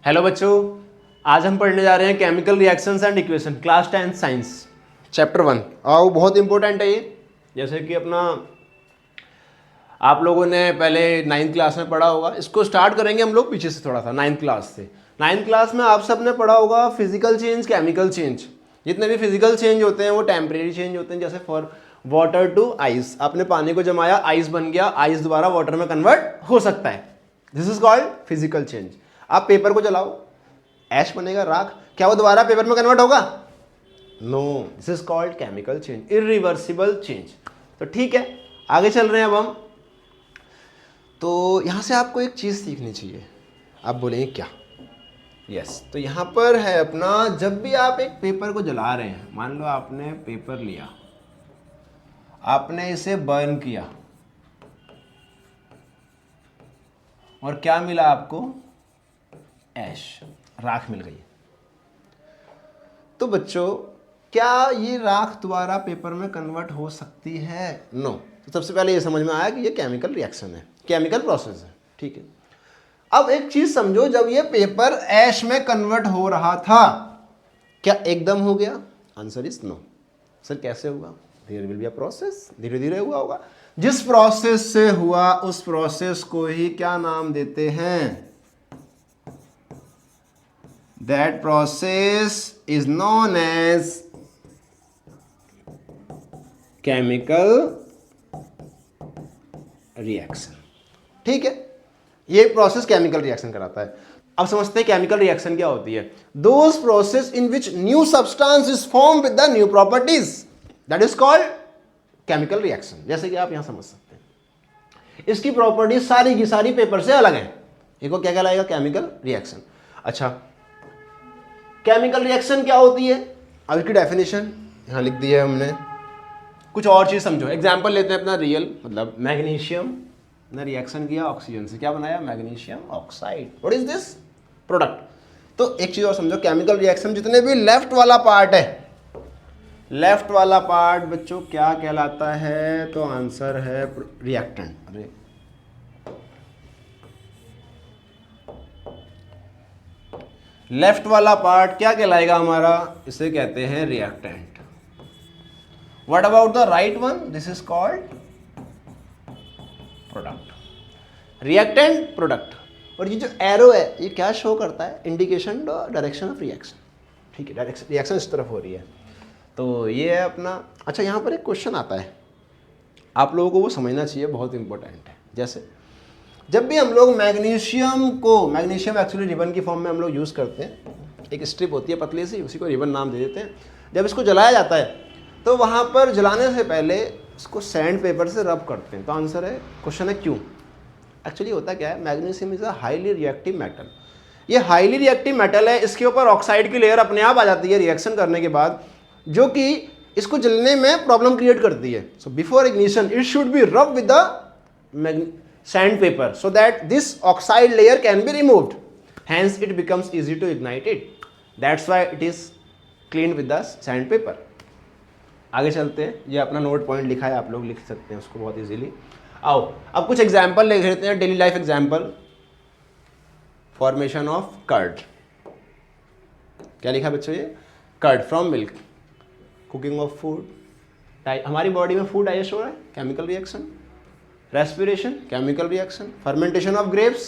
Hello बच्चों, आज हम पढ़ने जा रहे हैं chemical reactions and equation, class 10 science chapter 1। आओ, बहुत इंपॉर्टेंट है ये। जैसे कि अपना आप लोगों ने पहले 9th क्लास में पढ़ा होगा, इसको स्टार्ट करेंगे हम लोग पीछे से थोड़ा सा 9th क्लास से। 9th क्लास में आप सब ने पढ़ा होगा फिजिकल चेंज, केमिकल चेंज। जितने भी फिजिकल चेंज होते हैं वो टेम्परेरी चेंज होते हैं। जैसे फॉर वाटर टू आइस, आपने पानी को जमाया, आइस बन गया, आइस दोबारा वाटर में कन्वर्ट हो सकता है। This is called physical change. आप पेपर को जलाओ, ऐश बनेगा, राख, क्या वो दोबारा पेपर में कन्वर्ट होगा? No, this is called chemical change, irreversible change. तो ठीक है, आगे चल रहे हैं अब हम। तो यहां से आपको एक चीज सीखनी चाहिए। आप बोलेंगे क्या? यस, तो यहां पर है अपना, जब भी आप एक पेपर को जला रहे हैं, मान लो आपने पेपर लिया, आपने इसे बर्न किया और क्या मिला आपको? ऐश, राख मिल गई। तो बच्चों, क्या ये राख दोबारा पेपर में कन्वर्ट हो सकती है? नो। तो सबसे पहले ये समझ में आया कि ये केमिकल रिएक्शन है, केमिकल प्रोसेस है। ठीक है, अब एक चीज समझो, जब ये पेपर ऐश में कन्वर्ट हो रहा था, क्या एकदम हो गया? Answer is no. सर कैसे हुआ? There will be a process, धीरे धीरे हुआ होगा। जिस प्रोसेस से हुआ उस प्रोसेस को ही क्या नाम देते हैं? That process is known as chemical reaction। ठीक है, ये प्रोसेस केमिकल रिएक्शन कराता है। अब समझते हैं केमिकल रिएक्शन क्या होती है। Those process in which new substance is formed with the new properties, that is called chemical reaction। जैसे कि आप यहां समझ सकते हैं, इसकी प्रॉपर्टीज सारी की सारी पेपर से अलग है। एक को क्या कहलाएगा? Chemical reaction. अच्छा, केमिकल रिएक्शन क्या होती है? अब इसकी डेफिनेशन यहाँ लिख दी है हमने। कुछ और चीज समझो, एग्जांपल लेते हैं अपना रियल, मतलब मैग्नीशियम ने रिएक्शन किया ऑक्सीजन से, क्या बनाया? Magnesium oxide. What is this? Product. तो एक चीज और समझो, केमिकल रिएक्शन जितने भी लेफ्ट वाला पार्ट है, लेफ्ट वाला पार्ट बच्चों क्या कहलाता है? तो आंसर है रिएक्टेंट। अरे लेफ्ट वाला पार्ट क्या कहलाएगा हमारा? इसे कहते हैं reactant. What about the right one? This is called product. Reactant, product. और ये जो एरो है ये क्या शो करता है? Indication direction of reaction. ठीक है, डायरेक्शन, रिएक्शन इस तरफ हो रही है। तो ये है अपना। अच्छा, यहां पर एक क्वेश्चन आता है, आप लोगों को वो समझना चाहिए, बहुत इंपॉर्टेंट है। जैसे जब भी हम लोग मैग्नीशियम को, मैग्नीशियम एक्चुअली रिबन की फॉर्म में हम लोग यूज़ करते हैं, एक स्ट्रिप होती है पतली सी, उसी को रिबन नाम दे देते हैं। जब इसको जलाया जाता है तो वहाँ पर जलाने से पहले इसको सैंड पेपर से रब करते हैं। तो आंसर है, क्वेश्चन है क्यों? एक्चुअली होता क्या है, magnesium is a highly reactive metal. ये हाईली रिएक्टिव मेटल है, इसके ऊपर ऑक्साइड की लेयर अपने आप आ जाती है रिएक्शन करने के बाद, जो कि इसको जलने में प्रॉब्लम क्रिएट करती है। So before ignition it should be rub with the sandpaper so that this oxide layer can be removed, hence it becomes easy to ignite it, that's why it is cleaned with the sandpaper। आगे चलते हैं, ये अपना note point लिखा है, आप लोग लिख सकते हैं उसको बहुत इजीली। आओ अब कुछ एग्जांपल ले लेते हैं, daily life example. Formation of curd, क्या लिखा बच्चों? ये curd from milk. Cooking of food, हमारी बॉडी में फूड डाइजेस्ट हो रहा है, chemical reaction. Respiration, chemical reaction. Fermentation of grapes,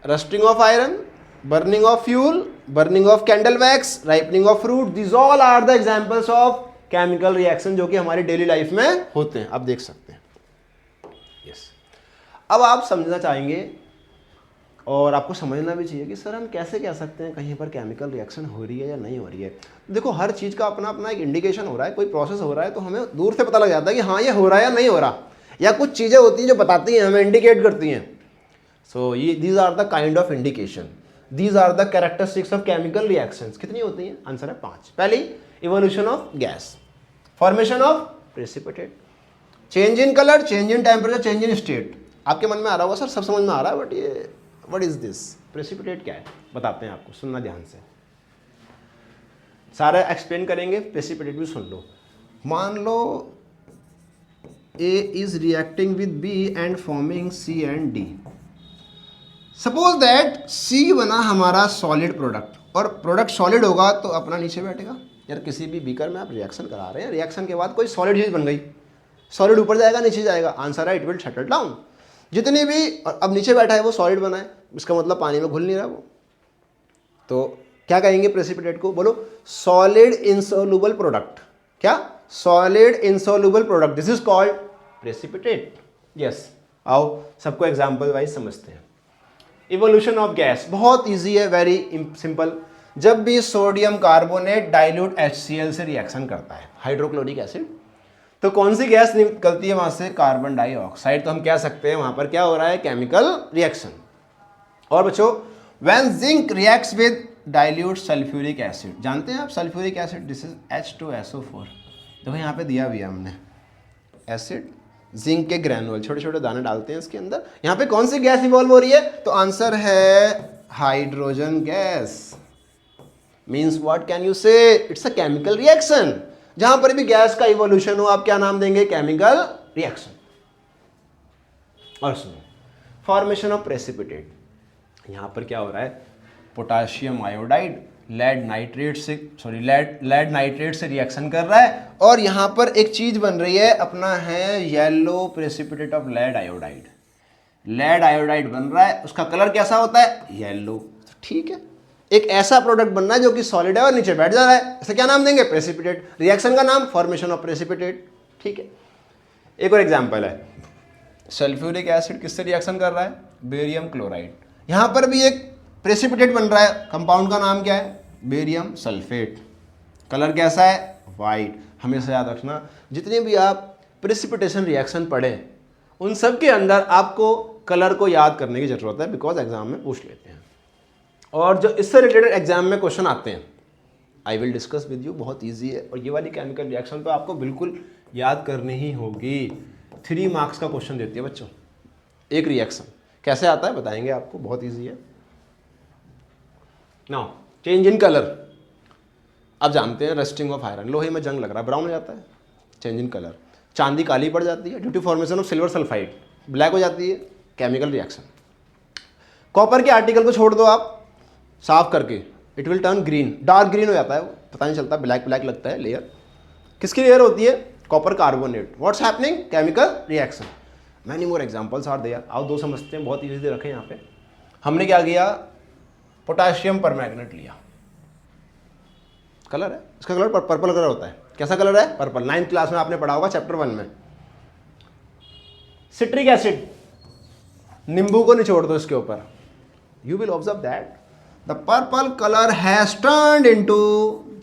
rusting of iron, burning of fuel, burning of candle wax, ripening of fruit. This all are the examples of chemical reaction जो कि हमारी daily life में होते हैं, आप देख सकते हैं। यस, अब आप समझना चाहेंगे और आपको समझना भी चाहिए कि सर हम कैसे कह सकते हैं कहीं पर केमिकल रिएक्शन हो रही है या नहीं हो रही है। देखो, हर चीज़ का अपना अपना एक इंडिकेशन हो रहा है। कोई प्रोसेस हो रहा है तो हमें दूर से पता लग जाता है कि हाँ ये हो रहा है या नहीं हो रहा, या कुछ चीज़ें होती हैं जो बताती हैं, हमें इंडिकेट करती हैं। सो ये these are the kind of indication, these are the characteristics of chemical reactions. कितनी होती हैं? आंसर है 5। पहली, evolution of gas, formation of precipitate, change in colour, change in temperature, change in state. आपके मन में आ रहा होगा सर सब समझ में आ रहा है, बट ये व्हाट इज दिस? प्रेसिपिटेट क्या है बताते हैं आपको, सुनना ध्यान से, सारा एक्सप्लेन करेंगे, प्रेसिपिटेट भी सुन लो। मान लो A is reacting with B and forming C and D। Suppose that C बना हमारा सॉलिड प्रोडक्ट और प्रोडक्ट सॉलिड होगा तो अपना नीचे बैठेगा। यार किसी भी बीकर में आप रिएक्शन करा रहे हैं, रिएक्शन के बाद कोई सॉलिड चीज़ बन गई, सॉलिड ऊपर जाएगा नीचे जाएगा, आंसर है इट विल शटल डाउन। जितनी भी अब नीचे बैठा है वो सॉलिड बना है, इसका मतलब पानी में घुल नहीं रहा वो, तो क्या कहेंगे प्रेसिपिटेट को, बोलो सॉलिड इनसॉल्युबल प्रोडक्ट। क्या? Solid insoluble product, this is called precipitate. Yes, आओ सबको एग्जांपल वाइज समझते हैं। इवोल्यूशन ऑफ गैस बहुत इजी है, वेरी सिंपल। जब भी सोडियम कार्बोनेट डाइल्यूट HCl से रिएक्शन करता है, हाइड्रोक्लोरिक एसिड, तो कौन सी गैस निकलती है वहां से? Carbon dioxide. तो हम कह सकते हैं वहां पर क्या हो रहा है? Chemical reaction. और बच्चों, when zinc reacts with dilute sulphuric acid, जानते हैं आप sulphuric acid, this is H2SO4। देखो यहाँ पे दिया भी है हमने एसिड, जिंक के ग्रैनुअल, छोटे छोटे दाने डालते हैं इसके अंदर। यहाँ पे कौन सी गैस इवॉल्व हो रही है? तो आंसर है hydrogen gas. Means what can you say? It's a chemical reaction. जहां पर भी गैस का इवोल्यूशन हो आप क्या नाम देंगे? Chemical reaction. और सुनो, फॉर्मेशन ऑफ प्रेसिपिटेट, यहां पर क्या हो रहा है? पोटाशियम आयोडाइड लेड नाइट्रेट से रिएक्शन कर रहा है और यहां पर एक चीज बन रही है अपना, है yellow precipitate of lead iodide. Lead iodide बन रहा है, उसका कलर कैसा होता है? येलो। ठीक है, एक ऐसा प्रोडक्ट बनना है जो कि सॉलिड है और नीचे बैठ जा रहा है, इसे क्या नाम देंगे? प्रेसिपिटेट। रिएक्शन का नाम फॉर्मेशन ऑफ प्रेसिपिटेट। ठीक है, एक और एग्जांपल है, सल्फ्यूरिक एसिड किससे रिएक्शन कर रहा है? Barium chloride. यहां पर भी एक प्रेसिपिटेट बन रहा है, कंपाउंड का नाम क्या है? Barium sulphate. कलर कैसा है? वाइट। हमेशा याद रखना, जितने भी आप प्रेसिपिटेशन रिएक्शन पढ़े उन सब के अंदर आपको कलर को याद करने की जरूरत है, बिकॉज एग्जाम में पूछ लेते हैं। और जो इससे रिलेटेड एग्जाम में क्वेश्चन आते हैं, I will discuss with you, बहुत इजी है। और ये वाली केमिकल रिएक्शन तो आपको बिल्कुल याद करनी ही होगी। 3 मार्क्स का क्वेश्चन देती है बच्चों एक रिएक्शन। कैसे आता है बताएंगे आपको, बहुत इजी है। नाउ चेंज इन कलर, आप जानते हैं रस्टिंग ऑफ आयरन, लोहे में जंग लग रहा है, ब्राउन हो जाता है, चेंज इन कलर। चांदी काली पड़ जाती है due to formation of silver sulphide, black हो जाती है, केमिकल रिएक्शन। कॉपर के आर्टिकल को छोड़ दो आप साफ करके, it will turn green, dark green हो जाता है वो, पता नहीं चलता, ब्लैक ब्लैक लगता है लेयर। किसकी लेयर होती है? Copper carbonate. What's happening? Chemical reaction. Many more examples are there. आओ दो समझते हैं, बहुत इजी रखें यहाँ पे। हमने क्या किया? पोटाशियम परमैंगनेट लिया, कलर है इसका, कलर पर्पल कलर होता है। कैसा कलर है? पर्पल। 9th क्लास में आपने पढ़ा होगा चैप्टर 1 में। सिट्रिक एसिड, नींबू को निचोड़ दो इसके ऊपर, you will observe that the purple colour has turned into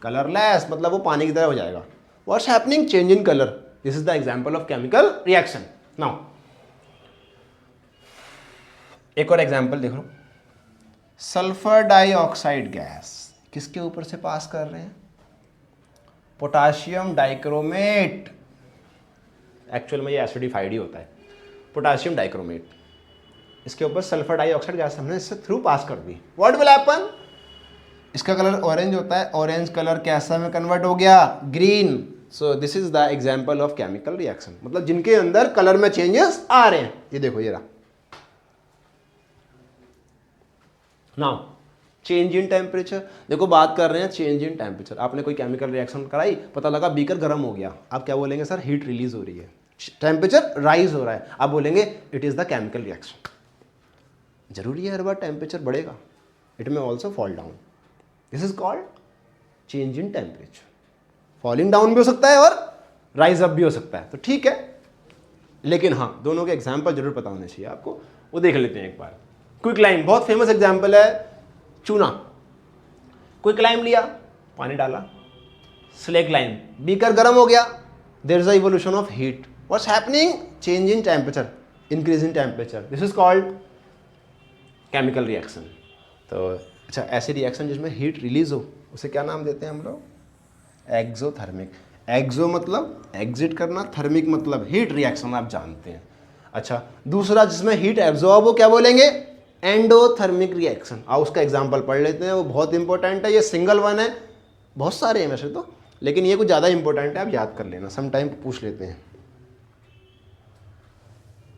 colourless, मतलब वो पानी की तरह हो जाएगा। What's happening? Change in colour. This is the example of chemical reaction. Now एक और एग्जांपल देख लो, सल्फर डाइऑक्साइड गैस किसके ऊपर से पास कर रहे हैं? Potassium dichromate. एक्चुअल में ये एसिडिफाइड ही होता है, पोटाशियम डाइक्रोमेट। इसके ऊपर सल्फर डाइऑक्साइड गैस हमने इससे थ्रू पास कर दी। What will happen? इसका कलर ऑरेंज होता है, ऑरेंज कलर कैसा में कन्वर्ट हो गया? Green. So this is the example of chemical reaction, मतलब जिनके अंदर कलर में चेंजेस आ रहे हैं। ये देखो, ये रहा। नाउ चेंज इन टेम्परेचर, देखो बात कर रहे हैं चेंज इन टेम्परेचर। आपने कोई केमिकल रिएक्शन कराई, पता लगा बीकर गर्म हो गया, आप क्या बोलेंगे? सर हीट रिलीज हो रही है, टेम्परेचर राइज हो रहा है, आप बोलेंगे it is the chemical reaction. जरूरी है हर बार टेम्परेचर बढ़ेगा? इट में also fall down, this is called change in temperature. Falling down भी हो सकता है और राइज अप भी हो सकता है, तो ठीक है। लेकिन हाँ, दोनों के एग्जाम्पल जरूर पता होने चाहिए आपको, वो देख लेते हैं एक बार। क्विक लाइम बहुत फेमस एग्जाम्पल है, चूना। क्विक लाइम लिया, पानी डाला, स्लेक लाइम, बीकर गर्म हो गया, there is a evolution of heat. What's happening? Change in temperature, increase in temperature, this is called chemical reaction. तो अच्छा, ऐसी रिएक्शन जिसमें हीट रिलीज हो उसे क्या नाम देते हैं हम लोग? एक्सोथर्मिक। एक्सो मतलब एग्जिट करना, थर्मिक मतलब हीट रिएक्शन, आप जानते हैं। अच्छा, दूसरा जिसमें हीट एब्जॉर्ब हो, क्या बोलेंगे? Endothermic reaction. आओ उसका एग्जांपल पढ़ लेते हैं, वो बहुत इंपॉर्टेंट है। ये सिंगल वन है, बहुत सारे हैं वैसे तो, लेकिन ये कुछ ज़्यादा इंपॉर्टेंट है, आप याद कर लेना, सम टाइम पूछ लेते हैं।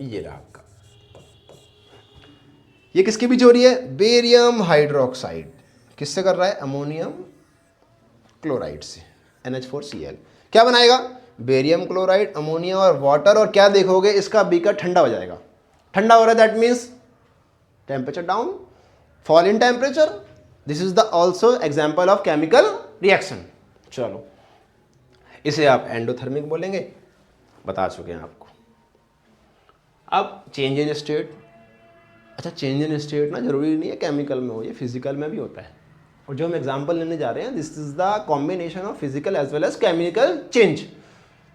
ये रहा आपका ये किसके बीच हो रही है? बेरियम हाइड्रोक्साइड किससे कर रहा है? अमोनियम क्लोराइड से, NH4Cl। क्या बनाएगा? बेरियम क्लोराइड, अमोनिया और वाटर। और क्या देखोगे? इसका बीकर ठंडा हो जाएगा। ठंडा हो रहा है that means temperature down, fall in temperature. This is the also example of chemical reaction. चलो इसे आप एंडोथर्मिक बोलेंगे, बता चुके हैं आपको। अब चेंज इन स्टेट। अच्छा, चेंज इन स्टेट ना जरूरी नहीं है केमिकल में हो, ये फिजिकल में भी होता है। और जो हम एग्जांपल लेने जा रहे हैं, this is the combination of physical as well as chemical change.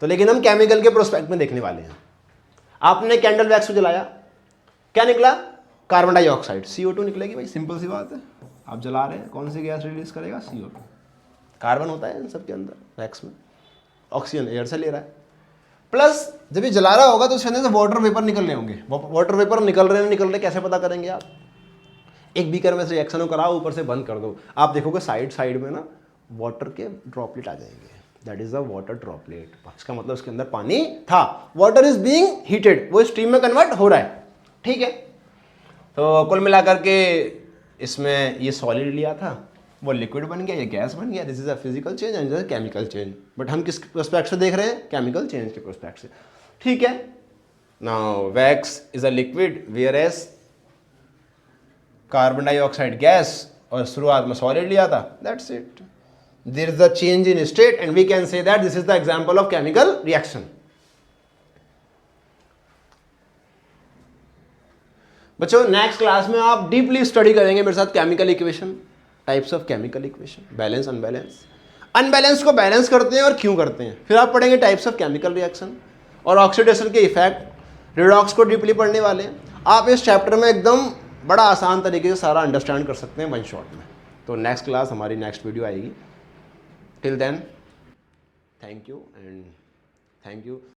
तो लेकिन हम केमिकल के प्रोस्पेक्ट में देखने वाले हैं। आपने कैंडल वैक्स को जलाया, क्या निकला? कार्बन डाइऑक्साइड, CO2 निकलेगी भाई, सिंपल सी बात है। आप जला रहे हैं, कौन सी गैस रिलीज करेगा? CO2। कार्बन होता है इन सब के अंदर वैक्स में, ऑक्सीजन एयर से ले रहा है। प्लस जब ये जला रहा होगा तो उसके अंदर से वाटर वेपर निकल रहे होंगे। वाटर वेपर निकल रहे कैसे पता करेंगे आप? एक बीकर में से रिएक्शन कराओ, ऊपर से बंद कर दो, आप देखोगे साइड साइड में ना वाटर के ड्रॉपलेट आ जाएंगे। That is a water droplet. इसका मतलब उसके अंदर पानी था, वाटर इज बीइंग हीटेड, वो स्टीम में कन्वर्ट हो रहा है। ठीक है, तो कुल मिलाकर के इसमें ये सॉलिड लिया था, वो लिक्विड बन गया, ये गैस बन गया। This is a physical change and this is chemical change. But हम किस प्रोस्पेक्ट से देख रहे हैं? केमिकल चेंज के प्रोस्पेक्ट से। ठीक है, now wax is a liquid whereas carbon dioxide gas, और शुरुआत में सॉलिड लिया था। That's it, there is a change in state and we can say that this is the example of chemical reaction. बच्चों next class में आप deeply study करेंगे मेरे साथ chemical equation, types of chemical equation, balance unbalance, unbalance को balance करते हैं और क्यों करते हैं। फिर आप पढ़ेंगे टाइप्स ऑफ केमिकल रिएक्शन और ऑक्सीडेशन के इफेक्ट, रिडॉक्स को डीपली पढ़ने वाले हैं। आप इस चैप्टर में एकदम बड़ा आसान तरीके से सारा अंडरस्टैंड कर सकते हैं वन शॉट में। तो नेक्स्ट क्लास हमारी नेक्स्ट वीडियो आएगी। Till then thank you and thank you.